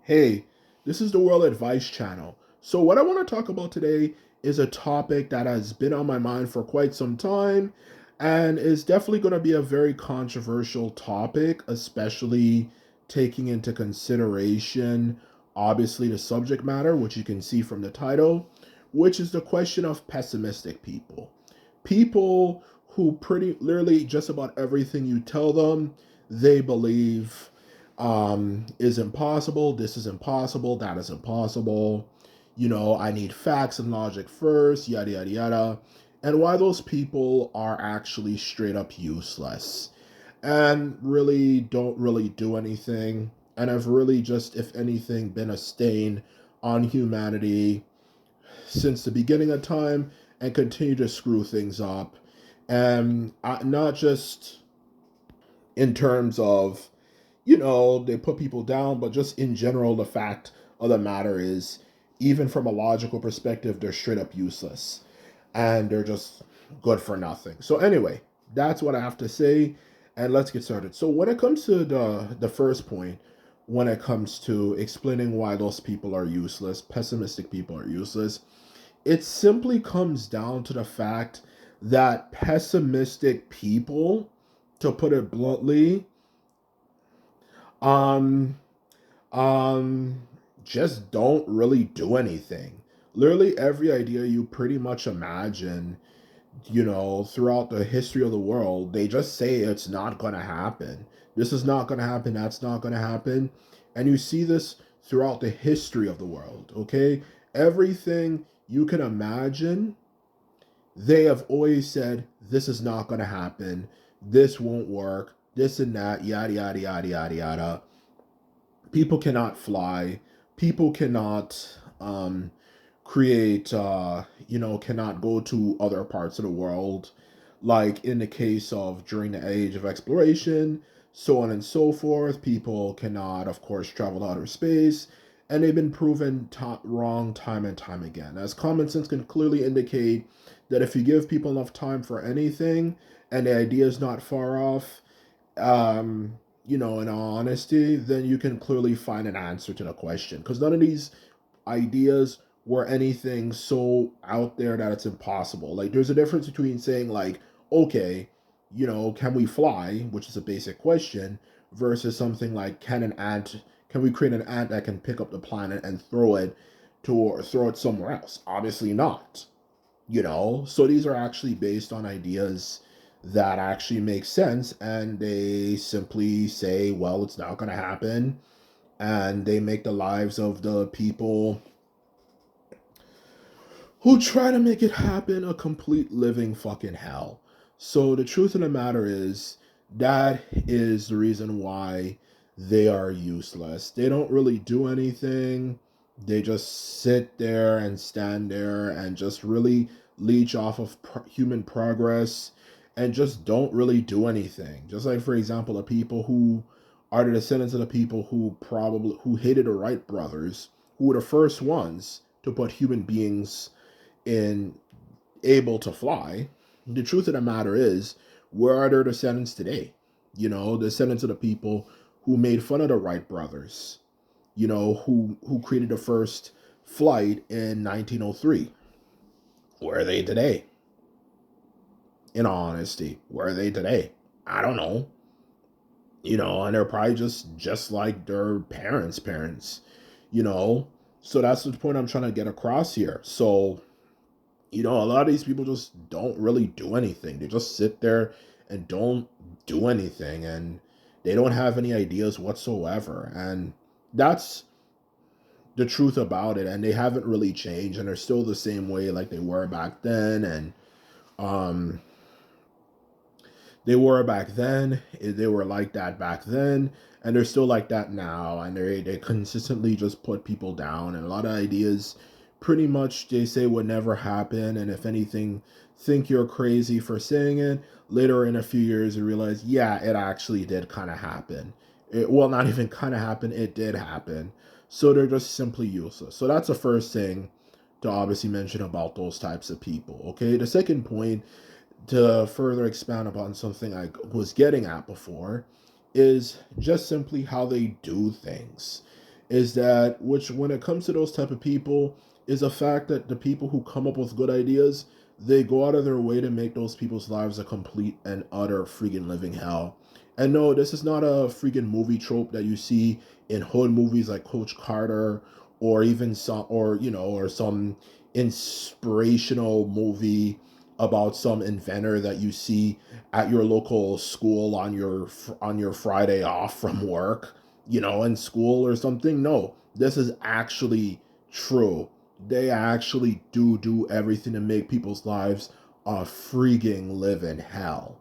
Hey, this is the World Advice Channel. So, what I want to talk about today is a topic that has been on my mind for quite some time and is definitely going to be a very controversial topic, especially taking into consideration, obviously, the subject matter, which you can see from the title, which is the question of pessimistic people. People who pretty literally just about everything you tell them, they believe is impossible. This is impossible. That is impossible. I need facts and logic first, yada, yada, yada. And why those people are actually straight up useless and really don't really do anything and have really just, if anything, been a stain on humanity since the beginning of time and continue to screw things up. And not just in terms of they put people down, but just in general, the fact of the matter is, even from a logical perspective, they're straight up useless and they're just good for nothing. So, anyway, that's what I have to say, and let's get started. So, when it comes to the first point, when it comes to explaining why those people are useless, pessimistic people are useless, it simply comes down to the fact that pessimistic people, to put it bluntly, um um just don't really do anything. Literally every idea you pretty much imagine, throughout the history of the world, they just say it's not going to happen. This is not going to happen, that's not going to happen. And you see this throughout the history of the world, okay? Everything you can imagine, they have always said this is not going to happen, this won't work, this and that, yada yada yada yada yada. People cannot fly, people cannot create cannot go to other parts of the world, like in the case of during the age of exploration, so on and so forth. People cannot, of course, travel to outer space, and they've been proven wrong time and time again, as common sense can clearly indicate that if you give people enough time for anything and the idea is not far off, in all honesty, then you can clearly find an answer to the question. Because none of these ideas were anything so out there that it's impossible. Like, there's a difference between saying, like, okay, can we fly, which is a basic question, versus something like, can we create an ant that can pick up the planet and throw it somewhere else? Obviously not. So these are actually based on ideas that actually make sense, and they simply say, well, it's not going to happen, and they make the lives of the people who try to make it happen a complete living fucking hell. So the truth of the matter is, that is the reason why they are useless. They don't really do anything. They just sit there and stand there and just really leech off of human progress and just don't really do anything. Just like, for example, the people who are the descendants of the people who hated the Wright brothers, who were the first ones to put human beings in able to fly. The truth of the matter is, where are their descendants today? Descendants of the people who made fun of the Wright brothers, who created the first flight in 1903. Where are they today? In all honesty, where are they today? I don't know. And they're probably just like their parents. You know, so that's the point I'm trying to get across here. So a lot of these people just don't really do anything. They just sit there and don't do anything, and they don't have any ideas whatsoever. And that's the truth about it. And they haven't really changed, and they're still the same way like they were back then. And um, they were back then. They were like that back then, and they're still like that now. And they consistently just put people down, and a lot of ideas pretty much they say would never happen. And if anything, think you're crazy for saying it. Later in a few years, you realize, yeah, it actually did kind of happen. Well, not even kind of happen. It did happen. So they're just simply useless. So that's the first thing to obviously mention about those types of people. Okay. The second point, to further expound upon something I was getting at before, is just simply how they do things. is that, which when it comes to those type of people, is the fact that the people who come up with good ideas, they go out of their way to make those people's lives a complete and utter freaking living hell. And no, this is not a freaking movie trope that you see in hood movies like Coach Carter, or even some, or or some inspirational movie about some inventor that you see at your local school on your Friday off from work, in school or something. No, this is actually true. They actually do everything to make people's lives a freaking living hell.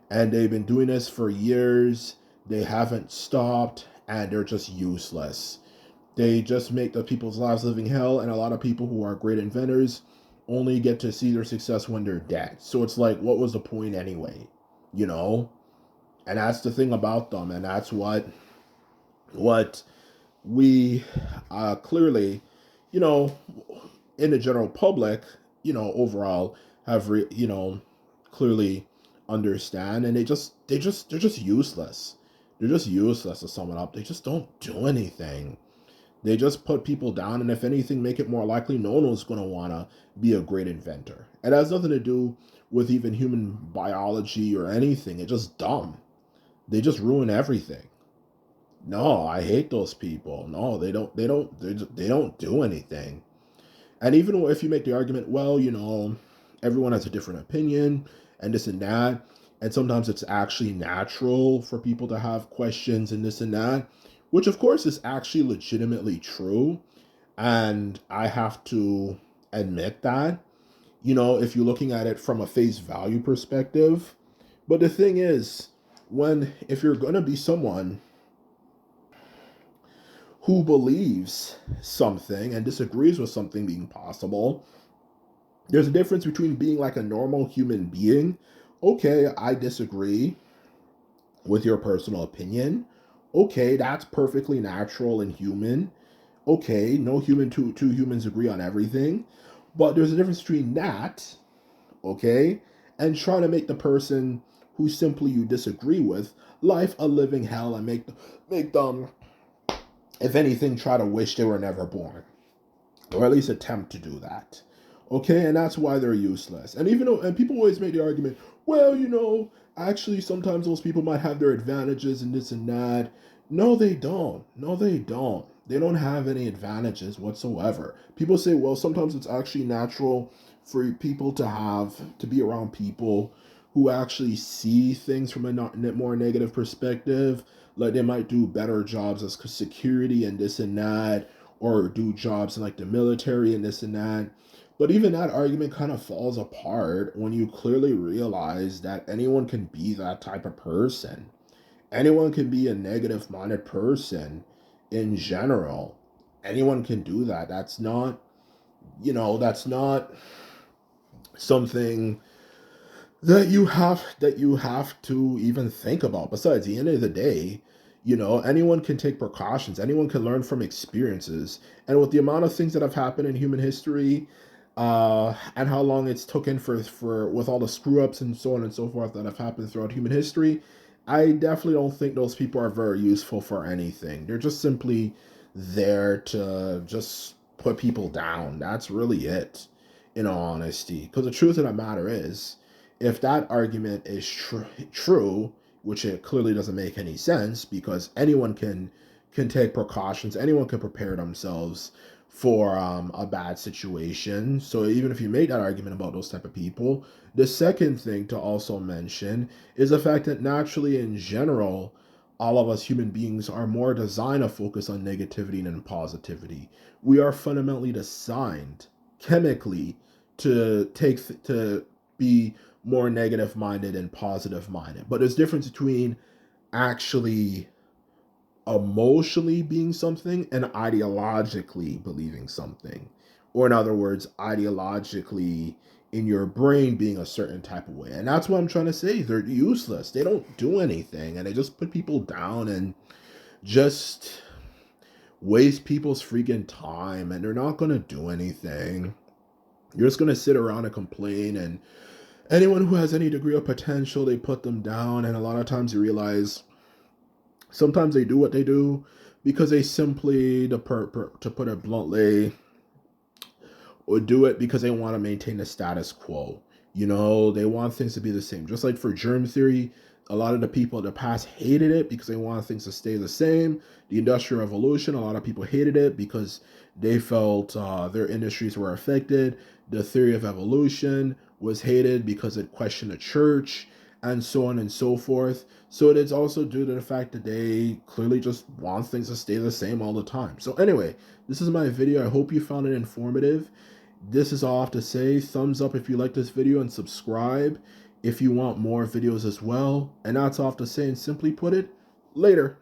And they've been doing this for years. They haven't stopped, and they're just useless. They just make the people's lives living hell, and a lot of people who are great inventors only get to see their success when they're dead. So it's like, what was the point anyway? You know? And that's the thing about them, and that's what we clearly, you know, in the general public, overall have clearly understand, and they're just useless. They're just useless, to sum it up. They just don't do anything. They just put people down, and if anything, make it more likely no one's going to want to be a great inventor. It has nothing to do with even human biology or anything. It's just dumb. They just ruin everything. No, I hate those people. No, they don't do anything. And even if you make the argument, well, everyone has a different opinion and this and that, and sometimes it's actually natural for people to have questions and this and that, which of course is actually legitimately true. And I have to admit that, if you're looking at it from a face value perspective. But the thing is, if you're going to be someone who believes something and disagrees with something being possible, there's a difference between being like a normal human being. Okay, I disagree with your personal opinion. Okay, that's perfectly natural and human. Okay, no two humans agree on everything. But there's a difference between that, okay, and trying to make the person who simply you disagree with life a living hell, and make them, if anything, try to wish they were never born, or at least attempt to do that. Okay, and that's why they're useless. And even though, and people always make the argument, well, actually sometimes those people might have their advantages and this and that. No, they don't. No, they don't. They don't have any advantages whatsoever. People say, well, sometimes it's actually natural for people to be around people who actually see things from a more negative perspective. Like they might do better jobs as security and this and that, or do jobs in like the military and this and that. But even that argument kind of falls apart when you clearly realize that anyone can be that type of person. Anyone can be a negative minded person in general. Anyone can do that. That's not something that you have to even think about. Besides, at the end of the day, anyone can take precautions. Anyone can learn from experiences. And with the amount of things that have happened in human history, and how long it's taken for with all the screw ups and so on and so forth that have happened throughout human history, I definitely don't think those people are very useful for anything. They're just simply there to just put people down. That's really it, in all honesty. Because the truth of the matter is, if that argument is true, which it clearly doesn't make any sense, because anyone can take precautions, anyone can prepare themselves for a bad situation. So even if you make that argument about those type of people, the second thing to also mention is the fact that naturally, in general, all of us human beings are more designed to focus on negativity than positivity. We are fundamentally designed chemically to be more negative minded and positive minded. But there's difference between actually emotionally being something and ideologically believing something. Or in other words, ideologically in your brain being a certain type of way. And that's what I'm trying to say. They're useless. They don't do anything, and they just put people down and just waste people's freaking time, and they're not going to do anything. You're just going to sit around and complain, and anyone who has any degree of potential, they put them down. And a lot of times you realize sometimes they do what they do because they simply, to put it bluntly, or do it because they want to maintain the status quo. You know, they want things to be the same. Just like for germ theory, a lot of the people in the past hated it because they wanted things to stay the same. The Industrial Revolution, a lot of people hated it because they felt their industries were affected. The theory of evolution was hated because it questioned the church, and so on and so forth. So it's also due to the fact that they clearly just want things to stay the same all the time. So anyway, this is my video. I hope you found it informative. This is all I have to say. Thumbs up if you like this video and subscribe if you want more videos as well. And that's all I have to say, and simply put it, later.